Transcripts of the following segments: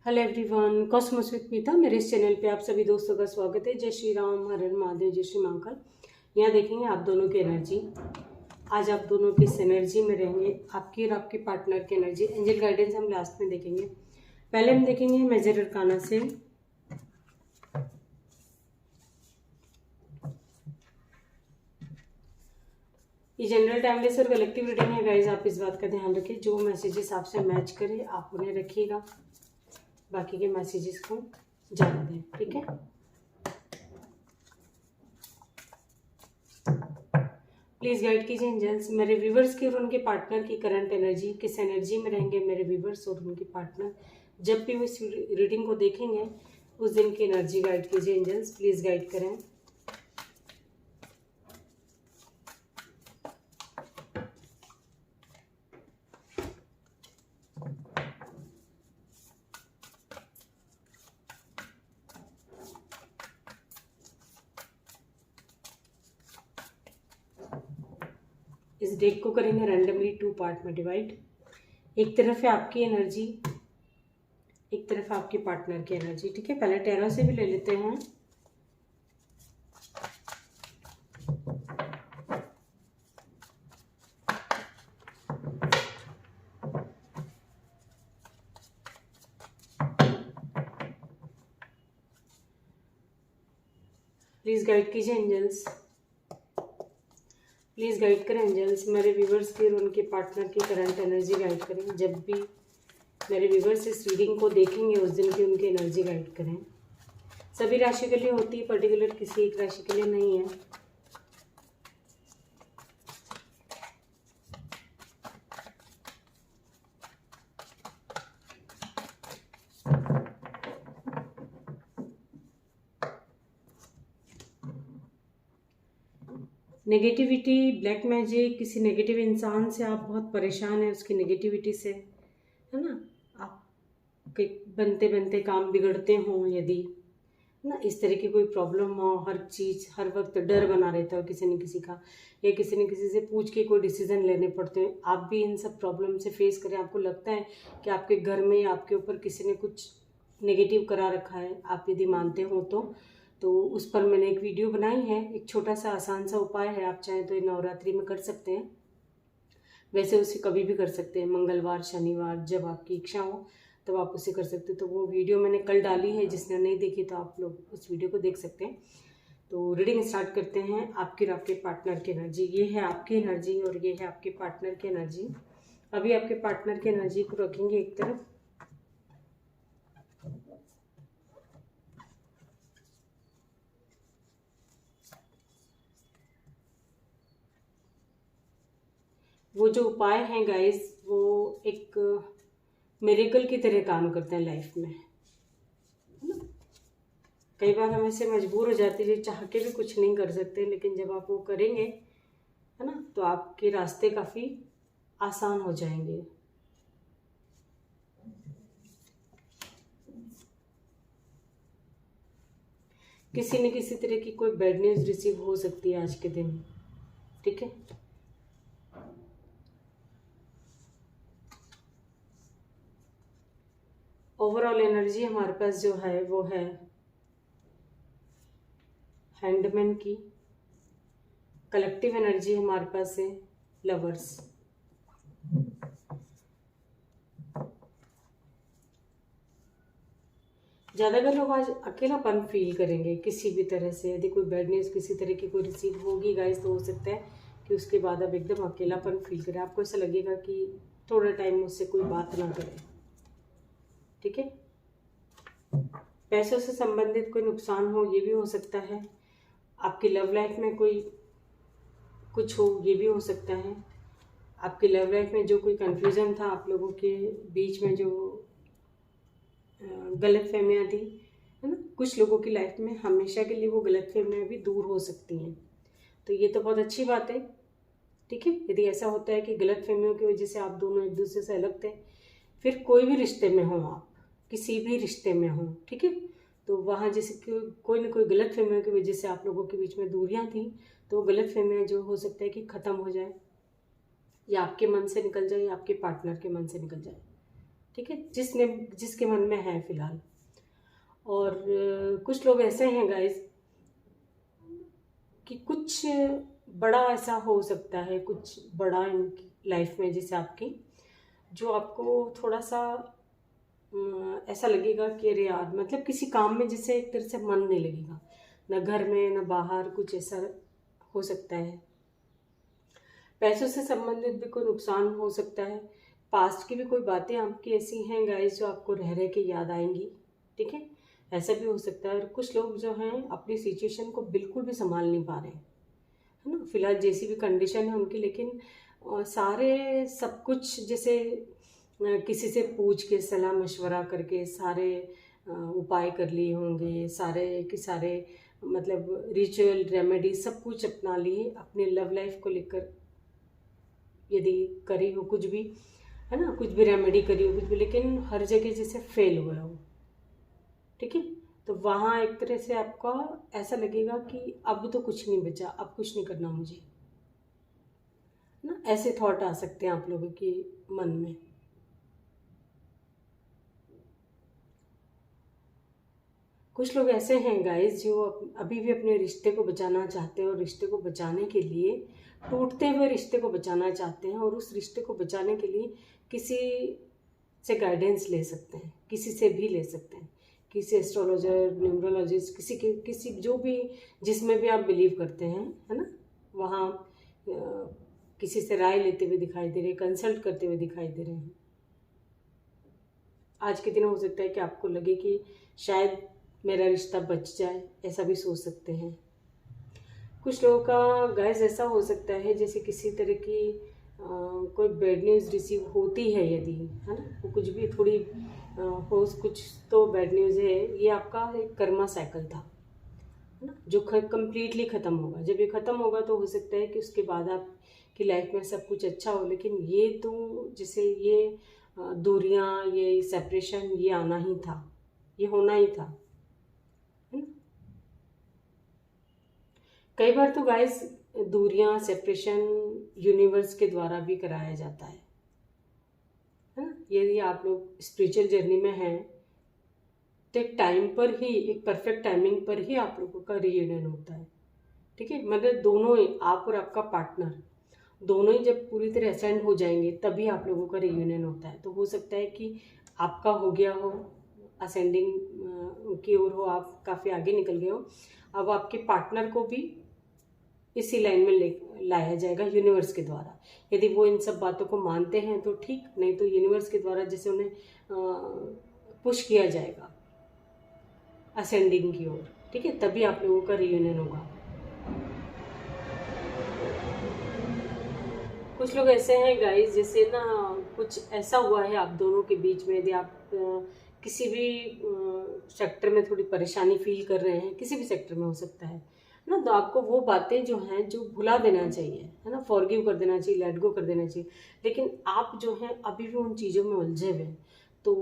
Hello everyone, Cosmos with मीता मेरे इस channel पे आप सभी दोस्तों का स्वागत है। जय श्री राम, हर हर महादेव, जय श्री महाकाल। यहाँ देखेंगे आप दोनों की एनर्जी। आज आप दोनों किस एनर्जी में रहेंगे, आपकी और आपके पार्टनर की एनर्जी। एंजल गाइडेंस हम लास्ट में देखेंगे। पहले हम देखेंगे मेजर अरकाना से। ये जनरल टाइमलेस और कलेक्टिव रीडिंग है गाइज। आप इस बात का ध्यान रखें, जो मैसेजेस आपसे मैच करे आप उन्हें रखिएगा, बाकी के मैसेजेस को जाने दें, ठीक है। प्लीज गाइड कीजिए एंजल्स, मेरे व्यूवर्स की और उनके पार्टनर की करंट एनर्जी, किस एनर्जी में रहेंगे मेरे व्यूवर्स और उनके पार्टनर जब भी वो इस रीडिंग को देखेंगे उस दिन की एनर्जी गाइड कीजिए एंजल्स, प्लीज गाइड करें। इस डेक को करेंगे रैंडमली 2 पार्ट में डिवाइड। एक तरफ है आपकी एनर्जी, एक तरफ आपके पार्टनर की एनर्जी, ठीक है। पहले टैरो से भी ले लेते हैं। प्लीज गाइड कीजिए एंजल्स, प्लीज़ गाइड करें एंजल्स, मेरे व्यूवर्स की और उनके पार्टनर की करंट एनर्जी गाइड करें। जब भी मेरे व्यूवर्स इस रीडिंग को देखेंगे उस दिन की उनकी एनर्जी गाइड करें। सभी राशि के लिए होती है, पर्टिकुलर किसी एक राशि के लिए नहीं है। नेगेटिविटी, ब्लैक मैजिक, किसी नेगेटिव इंसान से आप बहुत परेशान हैं, उसकी नेगेटिविटी से, है ना। आप बनते बनते काम बिगड़ते हों, यदि ना इस तरह की कोई प्रॉब्लम हो, हर चीज़ हर वक्त डर बना रहता हो किसी न किसी का, या किसी न किसी से पूछ के कोई डिसीजन लेने पड़ते हैं। आप भी इन सब प्रॉब्लम से फेस करें, आपको लगता है कि आपके घर में आपके ऊपर किसी ने कुछ नेगेटिव करा रखा है, आप यदि मानते हो तो उस पर मैंने एक वीडियो बनाई है। एक छोटा सा आसान सा उपाय है, आप चाहें तो ये नवरात्रि में कर सकते हैं। वैसे उसे कभी भी कर सकते हैं, मंगलवार, शनिवार, जब आपकी इच्छा हो तब आप उसे कर सकते हैं। तो वो वीडियो मैंने कल डाली है, जिसने नहीं देखी तो आप लोग उस वीडियो को देख सकते हैं। तो रीडिंग स्टार्ट करते हैं। आपकी और आपके पार्टनर की एनर्जी, ये है आपकी एनर्जी और ये है आपके पार्टनर की एनर्जी। अभी आपके पार्टनर की एनर्जी को रखेंगे एक तरफ। वो जो उपाय हैं गाइस, वो एक मिरेकल की तरह काम करते हैं लाइफ में, है ना। कई बार हम ऐसे मजबूर हो जाते हैं, चाह के भी कुछ नहीं कर सकते, लेकिन जब आप वो करेंगे, है ना, तो आपके रास्ते काफ़ी आसान हो जाएंगे। किसी न किसी तरह की कोई बैड न्यूज़ रिसीव हो सकती है आज के दिन, ठीक है। ओवरऑल एनर्जी हमारे पास जो है वो है हैंडमैन की। कलेक्टिव एनर्जी हमारे पास है लवर्स। ज़्यादातर लोग आज अकेलापन फील करेंगे किसी भी तरह से। यदि कोई बैड न्यूज़ किसी तरह की कोई रिसीव होगी गाइस, तो हो सकता है कि उसके बाद आप एकदम अकेलापन फील करें। आपको ऐसा लगेगा कि थोड़ा टाइम मुझसे कोई बात ना करे, ठीक है। पैसों से संबंधित कोई नुकसान हो, ये भी हो सकता है। आपकी लव लाइफ में कोई कुछ हो, ये भी हो सकता है। आपकी लव लाइफ में जो कोई कंफ्यूजन था, आप लोगों के बीच में जो गलत फहमियाँ थी, है ना, कुछ लोगों की लाइफ में हमेशा के लिए वो गलत फहमियाँ भी दूर हो सकती हैं। तो ये तो बहुत अच्छी बात है, ठीक है। यदि ऐसा होता है कि गलत फहमियों की वजह से आप दोनों एक दूसरे से अलग थे, फिर कोई भी रिश्ते में हो, आप किसी भी रिश्ते में हो, ठीक है, तो वहाँ जैसे कि कोई ना कोई गलत फहमियों की वजह से आप लोगों के बीच में दूरियां थी, तो गलत फहमियाँ जो हो सकता है कि ख़त्म हो जाए, या आपके मन से निकल जाए या आपके पार्टनर के मन से निकल जाए, ठीक है, जिसके मन में है फिलहाल। और कुछ लोग ऐसे हैं गाइस कि कुछ बड़ा ऐसा हो सकता है, कुछ बड़ा इनकी लाइफ में जैसे आपकी, जो आपको थोड़ा सा ऐसा लगेगा कि अरे यार, मतलब किसी काम में जैसे एक तरह से मन नहीं लगेगा, ना घर में ना बाहर, कुछ ऐसा हो सकता है। पैसों से संबंधित भी कोई नुकसान हो सकता है। पास्ट की भी कोई बातें आपकी ऐसी हैं गाइस जो आपको रह रह के याद आएंगी, ठीक है, ऐसा भी हो सकता है। और कुछ लोग जो हैं अपनी सिचुएशन को बिल्कुल भी संभाल नहीं पा रहे हैं, है ना, फिलहाल जैसी भी कंडीशन है उनकी, लेकिन सारे सब कुछ जैसे किसी से पूछ के सलाह मशवरा करके सारे उपाय कर लिए होंगे, सारे के सारे मतलब रिचुअल रेमेडी सब कुछ अपना लिए अपने लव लाइफ को लेकर, यदि करी हो कुछ भी, है ना, कुछ भी रेमेडी करी हो कुछ भी, लेकिन हर जगह जैसे फेल हुआ हो, ठीक है, तो वहाँ एक तरह से आपका ऐसा लगेगा कि अब तो कुछ नहीं बचा, अब कुछ नहीं करना मुझे, ना, ऐसे थॉट आ सकते हैं आप लोगों के मन में। कुछ लोग ऐसे हैं गाइस जो अभी भी अपने रिश्ते को बचाना चाहते हैं, और रिश्ते को बचाने के लिए, टूटते हुए रिश्ते को बचाना चाहते हैं, और उस रिश्ते को बचाने के लिए किसी से गाइडेंस ले सकते हैं, किसी से भी ले सकते हैं, किसी एस्ट्रोलॉजर, न्यूमरोलॉजिस्ट, किसी जो भी, जिसमें भी आप बिलीव करते हैं, है ना, वहाँ किसी से राय लेते हुए दिखाई दे रहे हैं, कंसल्ट करते हुए दिखाई दे रहे हैं। आज के दिन हो सकता है कि आपको लगे कि शायद मेरा रिश्ता बच जाए, ऐसा भी सोच सकते हैं। कुछ लोगों का गाइस ऐसा हो सकता है जैसे किसी तरह की कोई बैड न्यूज़ रिसीव होती है, यदि, है ना, वो कुछ भी थोड़ी हो, कुछ तो बैड न्यूज़ है, ये आपका एक कर्मा साइकिल था, है ना, जो कम्प्लीटली ख़त्म होगा। जब ये ख़त्म होगा तो हो सकता है कि उसके बाद आपकी लाइफ में सब कुछ अच्छा हो, लेकिन ये तो जैसे ये दूरियां, ये सेपरेशन, ये आना ही था, ये होना ही था, है ना। कई बार तो गाइस दूरियां, सेपरेशन यूनिवर्स के द्वारा भी कराया जाता है ना। यदि आप लोग स्पिरिचुअल जर्नी में हैं तो एक टाइम पर ही, एक परफेक्ट टाइमिंग पर ही आप लोगों का रीयूनियन होता है, ठीक है, मतलब दोनों ही, आप और आपका पार्टनर दोनों ही जब पूरी तरह असेंड हो जाएंगे तभी आप लोगों का रीयूनियन होता है। तो हो सकता है कि आपका हो गया हो, असेंडिंग की ओर हो, आप काफ़ी आगे निकल गए हो, अब आपके पार्टनर को भी इसी लाइन में लाया जाएगा यूनिवर्स के द्वारा। यदि वो इन सब बातों को मानते हैं तो ठीक, नहीं तो यूनिवर्स के द्वारा जैसे उन्हें पुश किया जाएगा असेंडिंग की ओर, ठीक है, तभी आप लोगों का रीयूनियन होगा। कुछ लोग ऐसे हैं गाइस जैसे ना कुछ ऐसा हुआ है आप दोनों के बीच में, यदि आप किसी भी सेक्टर में थोड़ी परेशानी फील कर रहे हैं, किसी भी सेक्टर में हो सकता है ना, तो आपको वो बातें जो हैं जो भुला देना चाहिए, है ना, फॉरगिव कर देना चाहिए, लेट गो कर देना चाहिए। लेकिन आप जो हैं अभी भी उन चीज़ों में उलझे हुए हैं, तो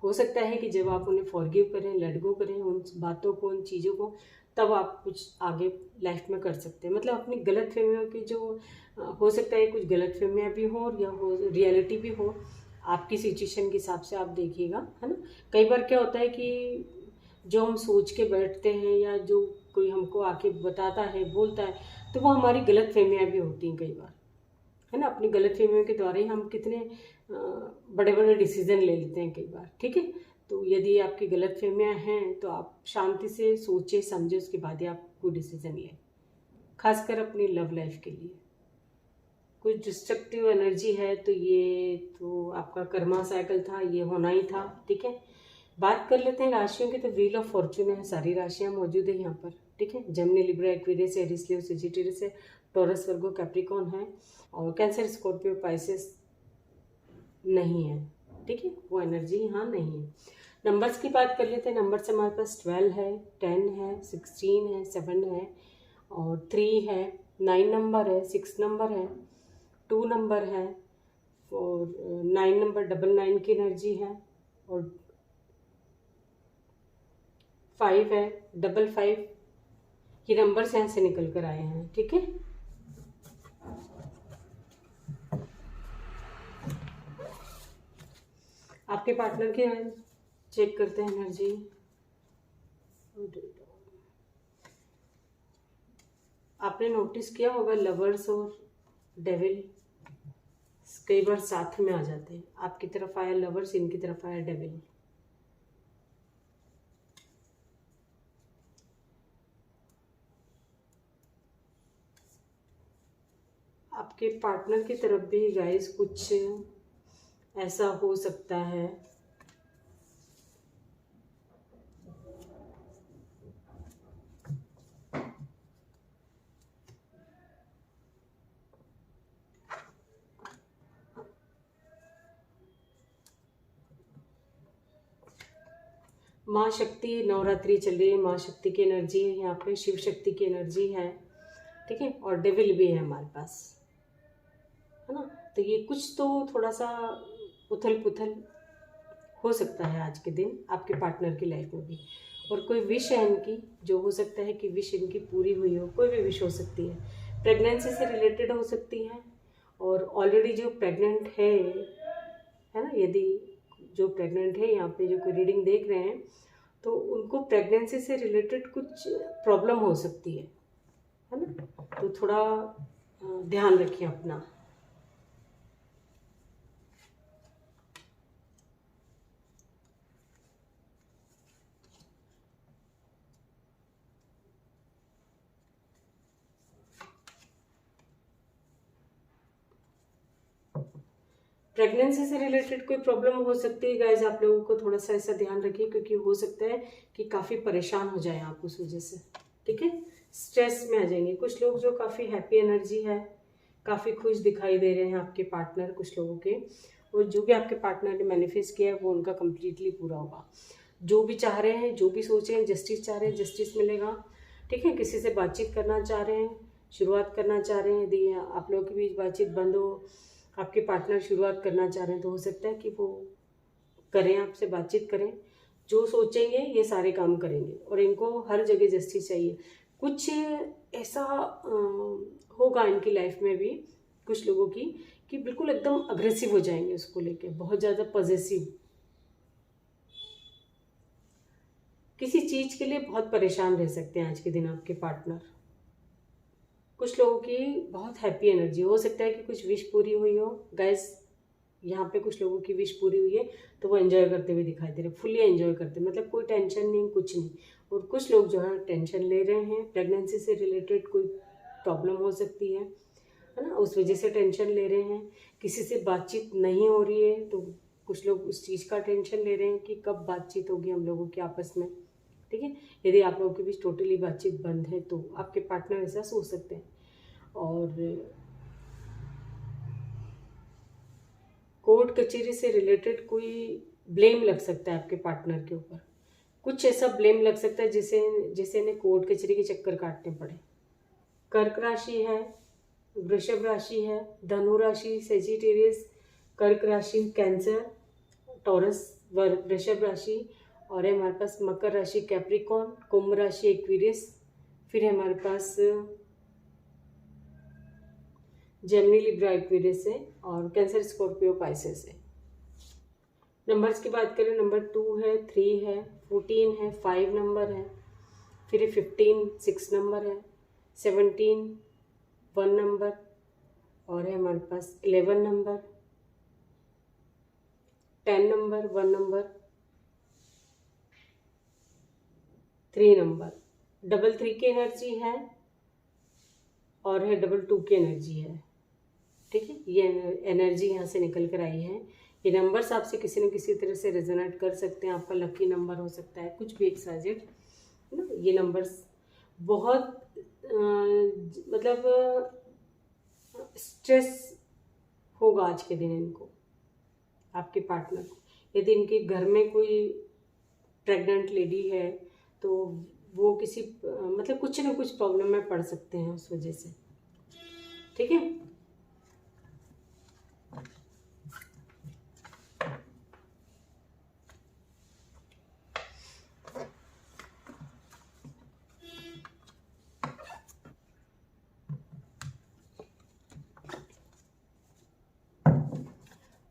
हो सकता है कि जब आप उन्हें फॉरगिव करें, लेट गो करें उन बातों को, उन चीज़ों को, तब आप कुछ आगे लाइफ में कर सकते हैं। मतलब अपनी गलत फहमियों की जो हो सकता है कुछ गलत फहमियाँ भी हो या हो रियलिटी भी हो, आपकी सिचुएशन के हिसाब से आप देखिएगा, है ना। कई बार क्या होता है कि जो हम सोच के बैठते हैं या जो कोई हमको आके बताता है, बोलता है, तो वो हमारी गलत फहमियाँ भी होती हैं कई बार, है ना। अपनी गलत फहमियों के द्वारा ही हम कितने बड़े बड़े डिसीजन ले लेते हैं कई बार, ठीक है। तो यदि आपकी गलत फहमियाँ हैं तो आप शांति से सोचे समझे, उसके बाद ही आप कोई डिसीजन लें, खासकर अपनी लव लाइफ के लिए। कुछ डिस्ट्रक्टिव एनर्जी है तो ये तो आपका कर्मा साइकिल था, ये होना ही था, ठीक है। बात कर लेते हैं राशियों की, तो व्हील ऑफ फॉर्चून है, सारी राशियां मौजूद है यहाँ पर, ठीक है। जेमिनी, लिब्रा, एक्वेरियस, एरीज, लियो, सजिटेरियस है, टॉरस, वर्गो, कैप्रिकॉर्न है, और कैंसर, स्कॉर्पियो, पाइसेस नहीं है, ठीक है, वो एनर्जी यहाँ नहीं है। नंबर्स की बात कर लेते हैं। नंबर्स हमारे पास 12 है, 10 है, 16 है, 7 है, और 3 है, 9 नंबर है, 6 नंबर है, 2 नंबर है, और 9 नंबर 99 की एनर्जी है, और 5 है, 55, ये नंबर्स यहाँ से निकल कर आए हैं, ठीक है। आप आपके पार्टनर की चेक करते हैं एनर्जी। आपने नोटिस किया होगा लवर्स और डेविल कई बार साथ में आ जाते हैं। आपकी तरफ आया लवर्स, इनकी तरफ आया डेविल। आपके पार्टनर की तरफ भी गाइस कुछ ऐसा हो सकता है। माँ शक्ति, नवरात्रि चल रही है, माँ शक्ति की एनर्जी है यहाँ पे, शिव शक्ति की एनर्जी है, ठीक है, और डेविल भी है हमारे पास, है ना। तो ये कुछ तो थोड़ा सा उथल पुथल हो सकता है आज के दिन आपके पार्टनर की लाइफ में भी। और कोई विश है इनकी, जो हो सकता है कि विश इनकी पूरी हुई हो, कोई भी विश हो सकती है, प्रेगनेंसी से रिलेटेड हो सकती है। और ऑलरेडी जो प्रेग्नेंट है ना, यदि जो प्रेग्नेंट है यहाँ पे जो कोई रीडिंग देख रहे हैं, तो उनको प्रेगनेंसी से रिलेटेड कुछ प्रॉब्लम हो सकती है ना। तो थोड़ा ध्यान रखिए अपना। प्रेगनेंसी से रिलेटेड कोई प्रॉब्लम हो सकती है गाइस, आप लोगों को थोड़ा सा ऐसा ध्यान रखिए, क्योंकि हो सकता है कि काफ़ी परेशान हो जाए आप उस वजह से, ठीक है, स्ट्रेस में आ जाएंगे। कुछ लोग जो काफ़ी हैप्पी एनर्जी है, काफ़ी खुश दिखाई दे रहे हैं आपके पार्टनर कुछ लोगों के, और जो भी आपके पार्टनर ने मैनिफेस्ट किया है वो उनका कम्प्लीटली पूरा होगा। जो भी चाह रहे हैं, जो भी सोचे हैं, जस्टिस चाह रहे हैं, जस्टिस मिलेगा, ठीक है। किसी से बातचीत करना चाह रहे हैं, शुरुआत करना चाह रहे हैं, यदि आप लोगों के बीच बातचीत बंद हो, आपके पार्टनर शुरुआत करना चाह रहे हैं, तो हो सकता है कि वो करें, आपसे बातचीत करें। जो सोचेंगे ये सारे काम करेंगे, और इनको हर जगह जस्टिस चाहिए। कुछ ऐसा होगा इनकी लाइफ में भी कुछ लोगों की कि बिल्कुल एकदम अग्रेसिव हो जाएंगे उसको लेके, बहुत ज़्यादा पॉजेसिव, किसी चीज़ के लिए बहुत परेशान रह सकते हैं आज के दिन आपके पार्टनर। कुछ लोगों की बहुत हैप्पी एनर्जी, हो सकता है कि कुछ विश पूरी हुई हो गाइस। यहाँ पे कुछ लोगों की विश पूरी हुई है, तो वो एंजॉय करते हुए दिखाई दे रहे, फुल्ली एंजॉय करते, मतलब कोई टेंशन नहीं, कुछ नहीं। और कुछ लोग जो है टेंशन ले रहे हैं, प्रेगनेंसी से रिलेटेड कोई प्रॉब्लम हो सकती है ना, उस वजह से टेंशन ले रहे हैं। किसी से बातचीत नहीं हो रही है, तो कुछ लोग उस चीज़ का टेंशन ले रहे हैं कि कब बातचीत होगी हम लोगों की आपस में, ठीक है। यदि आप लोगों के बीच टोटली बातचीत बंद है, तो आपके पार्टनर ऐसा सोच सकते हैं। और कोर्ट कचहरी से रिलेटेड कोई ब्लेम लग सकता है आपके पार्टनर के ऊपर, कुछ ऐसा ब्लेम लग सकता है जिसे इन्हें कोर्ट कचहरी के चक्कर काटने पड़े। कर्क राशि है, वृषभ राशि है, धनु राशि सेजिटेरियस, कर्क राशि कैंसर, टॉरस वृषभ राशि, और है हमारे पास मकर राशि कैप्रिकॉन, कुंभ राशि एक्वेरियस, फिर है हमारे पास जेमिनी लिब्रा एक्वेरियस है, और कैंसर स्कॉर्पियो पाइसेस है। नंबर्स की बात करें, नंबर 2 है, 3 है, 14 है, 5 नंबर है, फिर 15 6 नंबर है, 17 1 नंबर, और है हमारे पास 11 नंबर, 10 नंबर, 1 नंबर, 3 नंबर, 3 की एनर्जी है, और है 2 की एनर्जी है, ठीक है। ये एनर्जी यहाँ से निकल कर आई है। ये नंबर्स आपसे किसी न किसी तरह से रेजोनेट कर सकते हैं, आपका लकी नंबर हो सकता है, कुछ भी एक्साइजेड है ना। ये नंबर्स बहुत मतलब स्ट्रेस होगा आज के दिन इनको, आपके पार्टनर को। यदि इनके घर में कोई प्रेग्नेंट लेडी है, तो वो किसी मतलब कुछ न कुछ प्रॉब्लम में पड़ सकते हैं उस वजह से, ठीक है।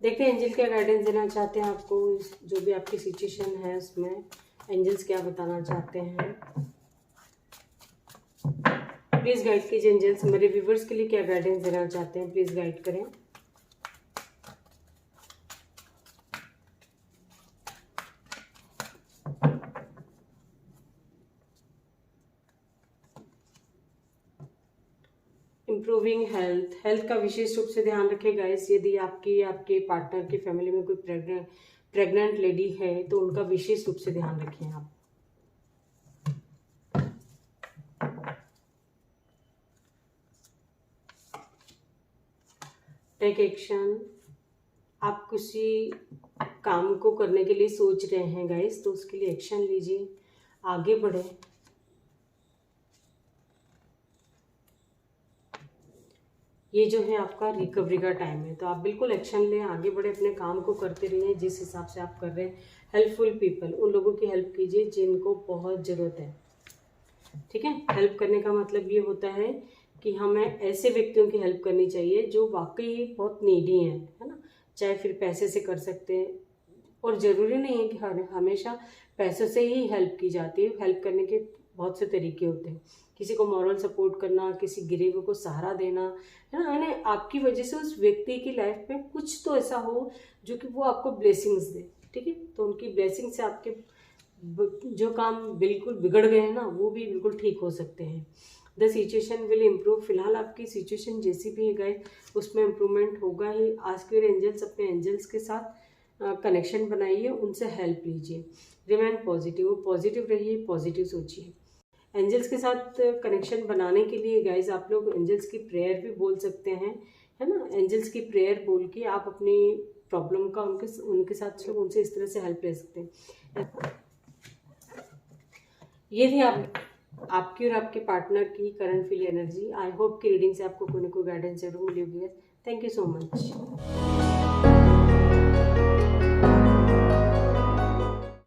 देखते हैं एंजल क्या गाइडेंस देना चाहते हैं आपको, जो भी आपकी सिचुएशन है उसमें एंजल्स क्या बताना चाहते हैं। प्लीज़ गाइड कीजिए एंजल्स, मेरे व्यूवर्स के लिए क्या गाइडेंस देना चाहते हैं, प्लीज़ गाइड करें। इम्प्रूविंग हेल्थ, हेल्थ का विशेष रूप से ध्यान रखें गाइस। यदि आपके पार्टनर की फैमिली में कोई प्रेग्नेंट लेडी है तो उनका विशेष रूप से ध्यान रखें आप। टेक एक्शन, आप किसी काम को करने के लिए सोच रहे हैं गाइस, तो उसके लिए एक्शन लीजिए, आगे बढ़े। ये जो है आपका रिकवरी का टाइम है, तो आप बिल्कुल एक्शन लें, आगे बढ़े, अपने काम को करते रहिए जिस हिसाब से आप कर रहे हैं। हेल्पफुल पीपल, उन लोगों की हेल्प कीजिए जिनको बहुत ज़रूरत है। ठीक है, हेल्प करने का मतलब ये होता है कि हमें ऐसे व्यक्तियों की हेल्प करनी चाहिए जो वाकई बहुत नीडी हैं, है ना। चाहे फिर पैसे से कर सकते हैं, और ज़रूरी नहीं है कि हमेशा पैसों से ही हेल्प की जाती है। हेल्प करने के बहुत से तरीके होते हैं। किसी को मॉरल सपोर्ट करना, किसी गरीब को सहारा देना, है ना। यानी आपकी वजह से उस व्यक्ति की लाइफ में कुछ तो ऐसा हो जो कि वो आपको ब्लेसिंग्स दे। ठीक है, तो उनकी ब्लेसिंग से आपके जो काम बिल्कुल बिगड़ गए हैं ना, वो भी बिल्कुल ठीक हो सकते हैं। द सिचुएशन विल इम्प्रूव, फिलहाल आपकी सिचुएशन जैसी भी है गए उसमें इम्प्रूवमेंट होगा ही। आज के एंजल्स, अपने एंजल्स के साथ कनेक्शन बनाइए, उनसे हेल्प लीजिए। रिमेन पॉजिटिव, पॉजिटिव रहिए, पॉजिटिव सोचिए। एंजल्स के साथ कनेक्शन बनाने के लिए गाइज आप लोग एंजल्स की प्रेयर भी बोल सकते हैं, है ना। एंजल्स की प्रेयर बोल के आप अपनी प्रॉब्लम का उनके साथ उनसे इस तरह से हेल्प ले सकते हैं। ये थी आपकी और आपके पार्टनर की current feel energy. I hope कि रीडिंग से आपको कोई ना कोई गाइडेंस जरूर मिली होगी। Thank you so much.